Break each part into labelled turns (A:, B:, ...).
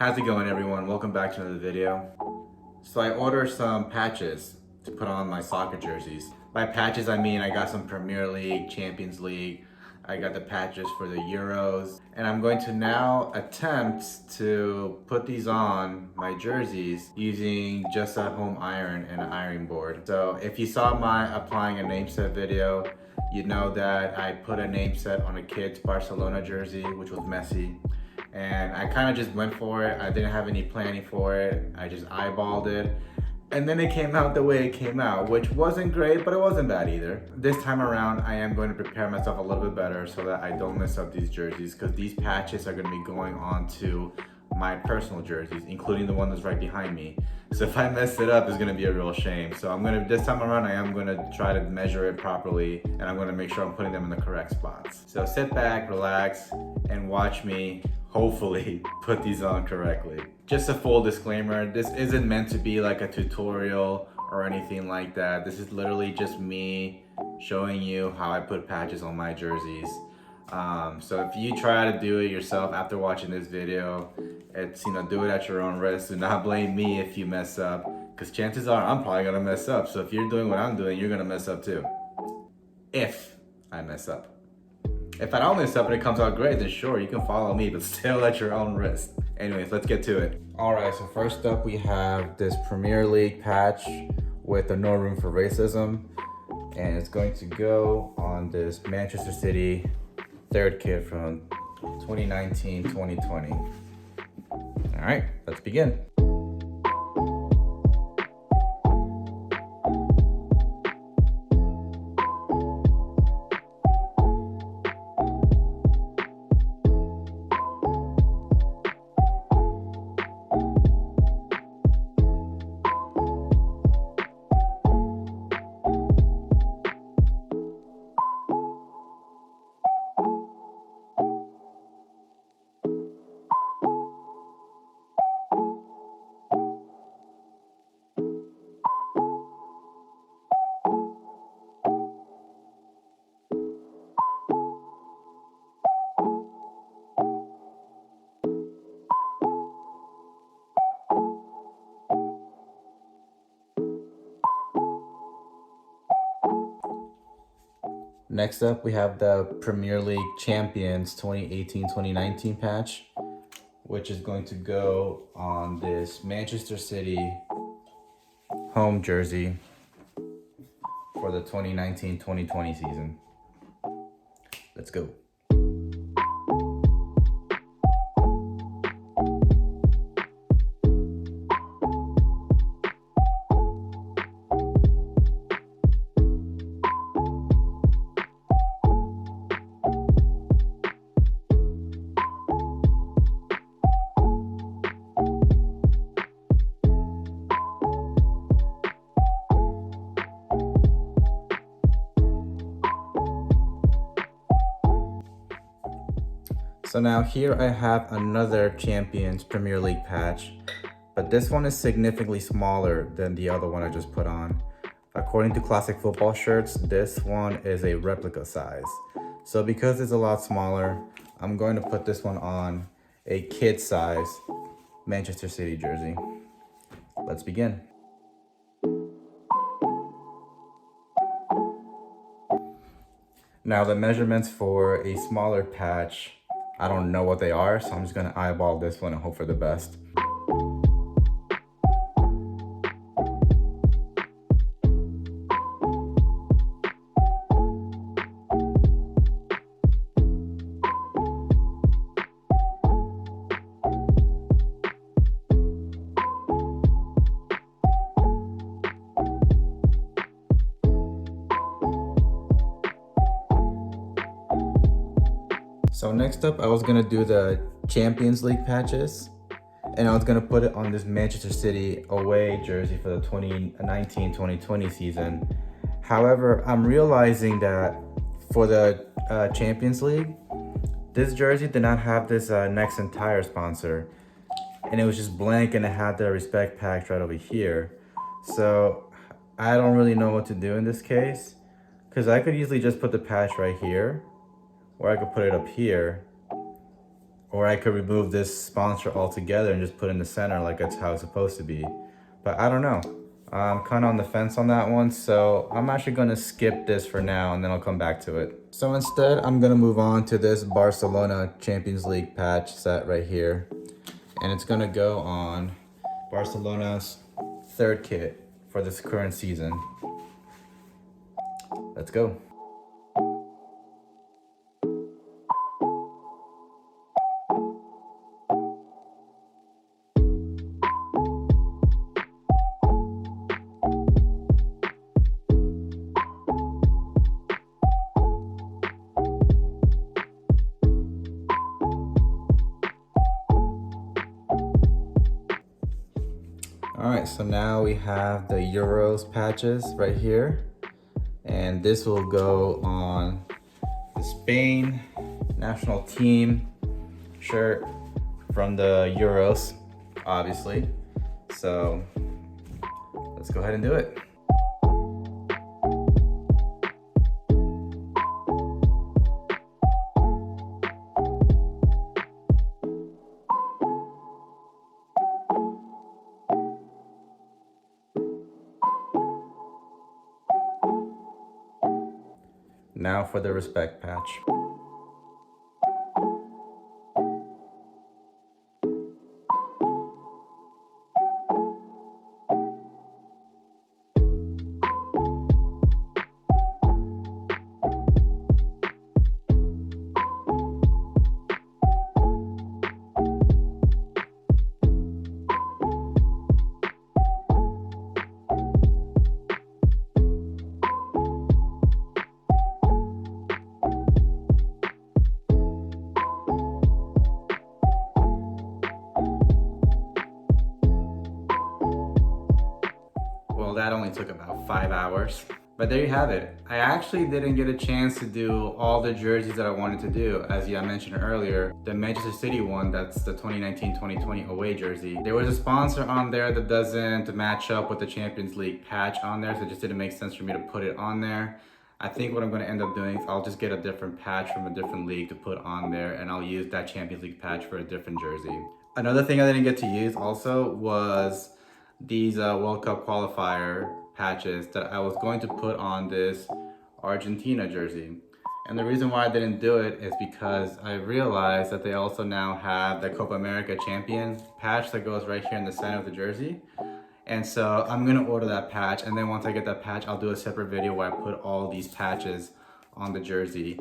A: How's it going, everyone? Welcome back to another video. So I ordered some patches to put on my soccer jerseys. By patches I mean I got some Premier League, Champions League, I got the patches for the Euros, and I'm going to now attempt to put these on my jerseys using just a home iron and an ironing board. So if you saw my applying a name set video, you know that I put a name set on a kid's Barcelona jersey, which was Messi. And I kind of just went for it. I didn't have any planning for it. I just eyeballed it. And then it came out the way it came out, which wasn't great, but it wasn't bad either. This time around, I am going to prepare myself a little bit better so that I don't mess up these jerseys, because these patches are going to be going on to my personal jerseys, including the one that's right behind me. So if I mess it up, it's going to be a real shame. So this time around, I am going to try to measure it properly, and I'm going to make sure I'm putting them in the correct spots. So sit back, relax, and watch me hopefully put these on correctly. Just a full disclaimer, this isn't meant to be like a tutorial or anything like that. This is literally just me showing you how I put patches on my jerseys. So if you try to do it yourself after watching this video, it's, do it at your own risk. Do not blame me if you mess up, because chances are I'm probably gonna mess up. So if you're doing what I'm doing, you're gonna mess up too. If I mess up. If I don't mess up and it comes out great, then sure, you can follow me, but still at your own risk. Anyways, let's get to it. All right, so first up we have this Premier League patch with the No Room for Racism, and it's going to go on this Manchester City third kit from 2019-2020. All right, let's begin. Next up, we have the Premier League Champions 2018-2019 patch, which is going to go on this Manchester City home jersey for the 2019-2020 season. Let's go. So now here I have another Champions Premier League patch, but this one is significantly smaller than the other one I just put on. According to Classic Football Shirts, this one is a replica size. So because it's a lot smaller, I'm going to put this one on a kid size Manchester City jersey. Let's begin. Now the measurements for a smaller patch, I don't know what they are, so I'm just gonna eyeball this one and hope for the best. So next up, I was gonna do the Champions League patches, and I was gonna put it on this Manchester City away jersey for the 2019-2020 season. However, I'm realizing that for the Champions League, this jersey did not have this Nexon tire sponsor, and it was just blank, and it had the respect patch right over here. So I don't really know what to do in this case, because I could easily just put the patch right here, or I could put it up here, Or I could remove this sponsor altogether and just put it in the center like that's how it's supposed to be. But I don't know. I'm kind of on the fence on that one, so I'm actually going to skip this for now and then I'll come back to it. So instead, I'm going to move on to this Barcelona Champions League patch set right here. And it's going to go on Barcelona's third kit for this current season. Let's go. All right, so now we have the Euros patches right here. And this will go on the Spain national team shirt from the Euros, obviously. So let's go ahead and do it. Now for the respect patch. Well, that only took about 5 hours. But there you have it. I actually didn't get a chance to do all the jerseys that I wanted to do. As I mentioned earlier, the Manchester City one, that's the 2019-2020 away jersey. There was a sponsor on there that doesn't match up with the Champions League patch on there, so it just didn't make sense for me to put it on there. I think what I'm going to end up doing is I'll just get a different patch from a different league to put on there, and I'll use that Champions League patch for a different jersey. Another thing I didn't get to use also was these World Cup qualifier patches that I was going to put on this Argentina jersey. And the reason why I didn't do it is because I realized that they also now have the Copa America champion patch that goes right here in the center of the jersey. And so I'm gonna order that patch, and then once I get that patch, I'll do a separate video where I put all these patches on the jersey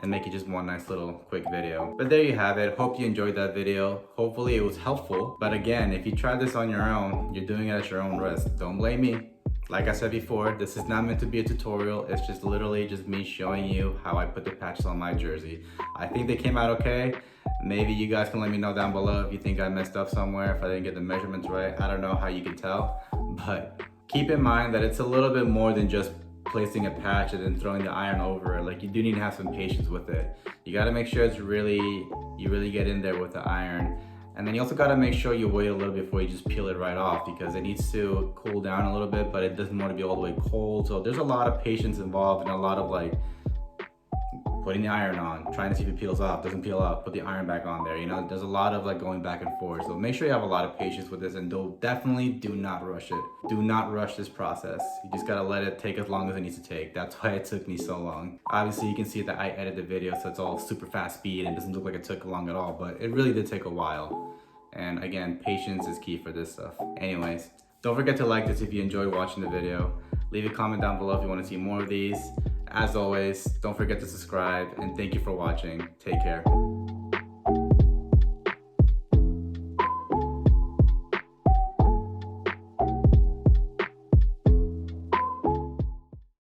A: and make it just one nice little quick video. But there you have it. Hope you enjoyed that video. Hopefully it was helpful. But again, if you try this on your own, you're doing it at your own risk. Don't blame me. Like I said before, this is not meant to be a tutorial. It's just literally just me showing you how I put the patches on my jersey. I think they came out okay. Maybe you guys can let me know down below if you think I messed up somewhere, if I didn't get the measurements right. I don't know how you can tell, but keep in mind that it's a little bit more than just placing a patch and then throwing the iron over it. Like, you do need to have some patience with it. You got to make sure you really get in there with the iron. And then you also got to make sure you wait a little bit before you just peel it right off, because it needs to cool down a little bit, but it doesn't want to be all the way cold. So there's a lot of patience involved and a lot of like putting the iron on, trying to see if it peels off, doesn't peel off, put the iron back on there. You know, there's a lot of like going back and forth. So make sure you have a lot of patience with this, and definitely do not rush it. Do not rush this process. You just gotta let it take as long as it needs to take. That's why it took me so long. Obviously you can see that I edited the video, so it's all super fast speed and it doesn't look like it took long at all, but it really did take a while. And again, patience is key for this stuff. Anyways, don't forget to like this if you enjoyed watching the video. Leave a comment down below if you want to see more of these. As always, don't forget to subscribe, and thank you for watching. Take care.